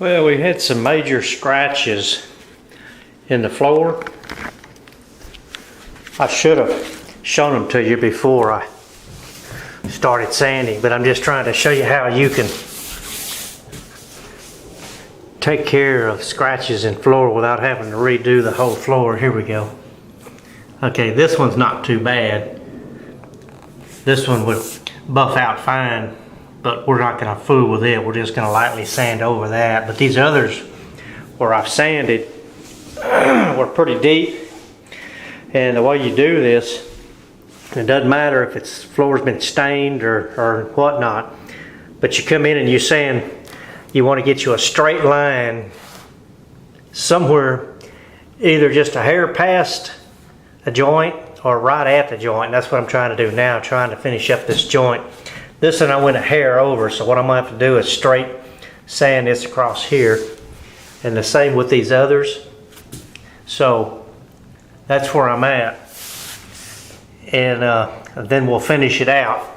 Well, we had some major scratches in the floor. I should have shown them to you before I started sanding, but I'm just trying to show you how you can take care of scratches in floor without having to redo the whole floor. Here we go. Okay, this one's not too bad. This one would buff out fine, but we're not going to fool with it. We're just going to lightly sand over that. But these others where I've sanded were pretty deep. And the way you do this, it doesn't matter if it's floor's been stained or whatnot, but you come in and you sand, you want to get you a straight line somewhere, either just a hair past a joint or right at the joint. That's what I'm trying to do now, trying to finish up this joint. This one I went a hair over, so what I'm going to have to do is straight sand this across here. And the same with these others. So that's where I'm at. And then we'll finish it out.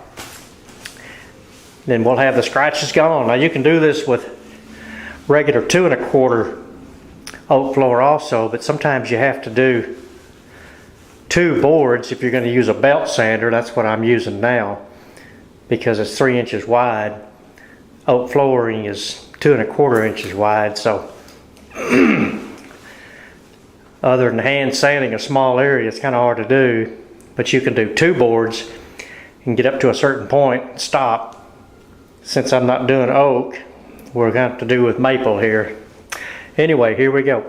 Then we'll have the scratches gone. Now you can do this with regular 2 1/4 oak floor also, but sometimes you have to do 2 boards if you're going to use a belt sander. That's what I'm using now, because it's 3 inches wide. Oak flooring is 2 1/4 inches wide, so other than hand sanding a small area, it's kind of hard to do. But you can do 2 boards and get up to a certain point and stop. Since I'm not doing oak, we're going to have to do with maple here. Anyway, here we go.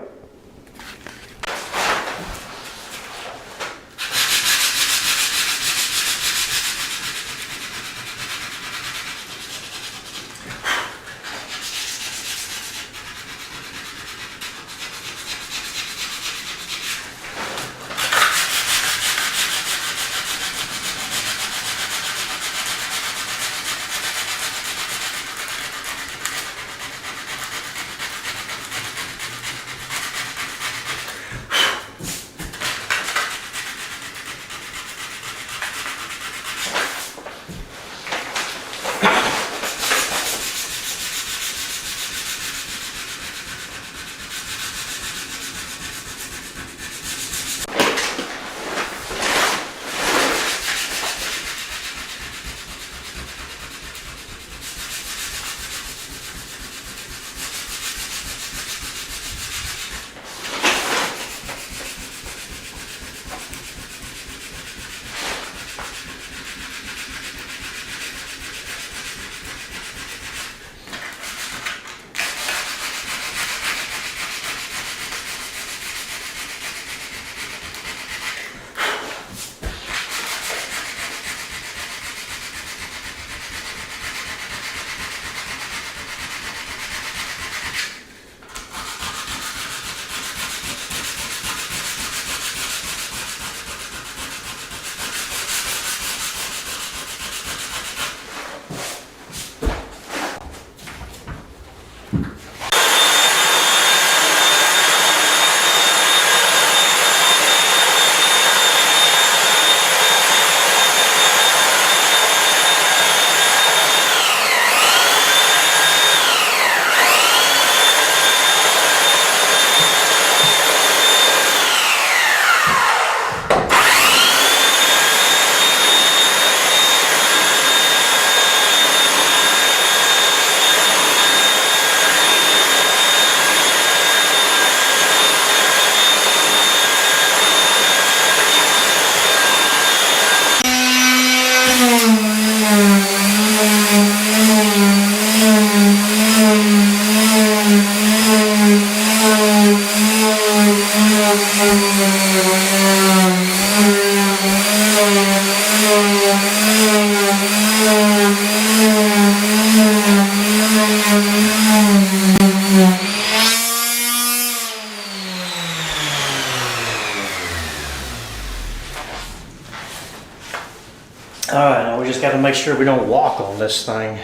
Alright, now we just got to make sure we don't walk on this thing.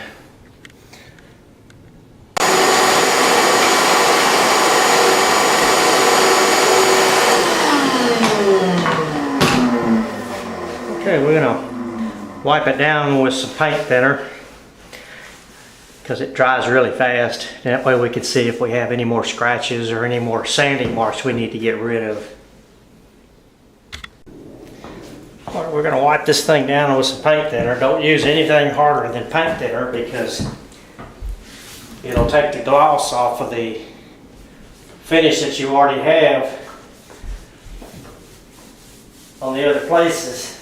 Okay, we're going to wipe it down with some paint thinner. because it dries really fast. That way we can see if we have any more scratches or any more sanding marks we need to get rid of. All right, we're going to wipe this thing down with some paint thinner. Don't use anything harder than paint thinner because it'll take the gloss off of the finish that you already have on the other places.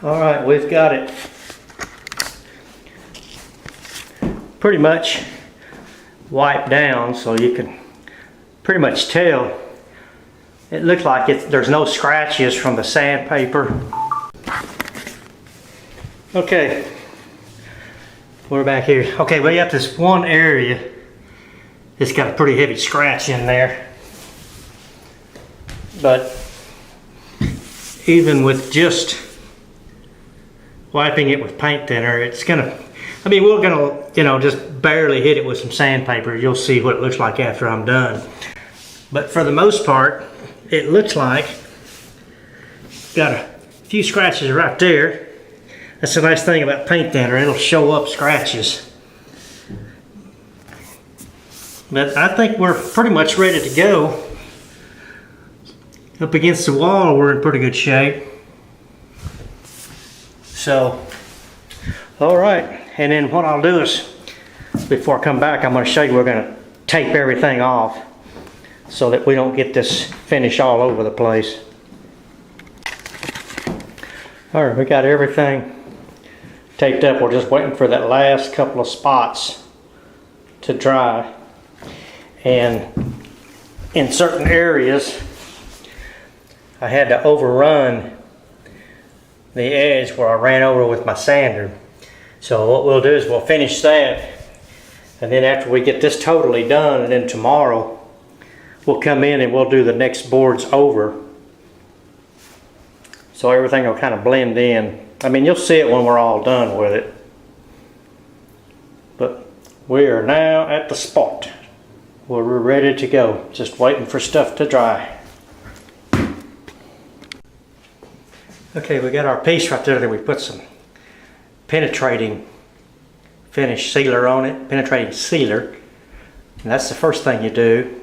All right, we've got it pretty much wiped down, so you can pretty much tell. It looks like there's no scratches from the sandpaper. Okay, we're back here. Okay, we got this one area that's got a pretty heavy scratch in there, but even with just wiping it with paint thinner, it's gonna, I mean, we're gonna, you know, just barely hit it with some sandpaper. You'll see what it looks like after I'm done. But for the most part, it looks like got a few scratches right there. That's the nice thing about paint thinner, it'll show up scratches. But I think we're pretty much ready to go. Up against the wall, we're in pretty good shape. So, all right, and then what I'll do is, before I come back, I'm going to show you we're going to tape everything off so that we don't get this finish all over the place. All right, we got everything taped up. We're just waiting for that last couple of spots to dry. And in certain areas, I had to overrun the edge where I ran over with my sander. So what we'll do is we'll finish that, and then after we get this totally done, and then tomorrow we'll come in and we'll do the next boards over, so everything will kind of blend in. I mean, you'll see it when we're all done with it, but we are now at the spot where we're ready to go, just waiting for stuff to dry. Okay, we got our piece right there that we put some penetrating finish sealer on it, penetrating sealer. And that's the first thing you do.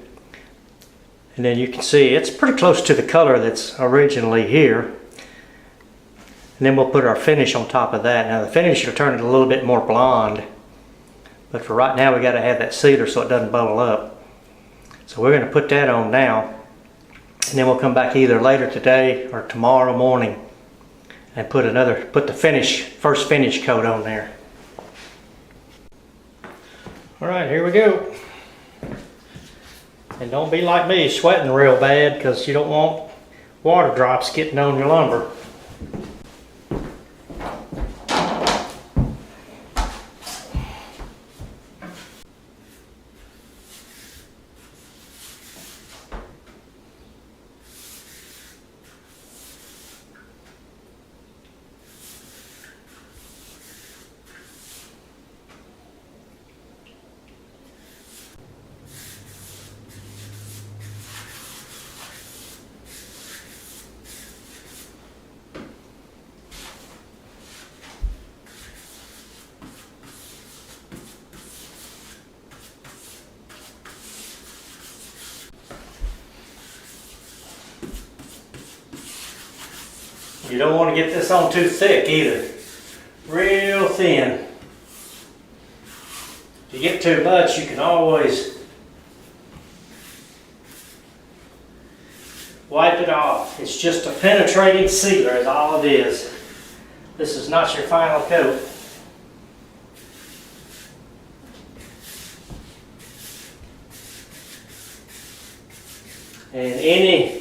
And then you can see it's pretty close to the color that's originally here. And then we'll put our finish on top of that. Now the finish will turn it a little bit more blonde. But for right now we got to have that sealer so it doesn't bubble up. So we're going to put that on now. And then we'll come back either later today or tomorrow morning and put the first finish coat on there. All right, here we go. And don't be like me, sweating real bad, because you don't want water drops getting on your lumber. You don't want to get this on too thick either. Real thin. If you get too much, you can always wipe it off. It's just a penetrating sealer is all it is. This is not your final coat. And if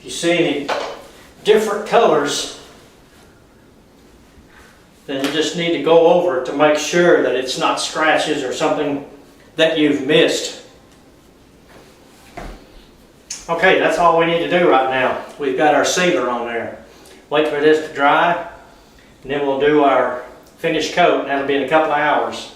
you see any different colors, then you just need to go over it to make sure that it's not scratches or something that you've missed. Okay, that's all we need to do right now. We've got our sealer on there. wait for this to dry, and then we'll do our finished coat, and that'll be in a couple of hours.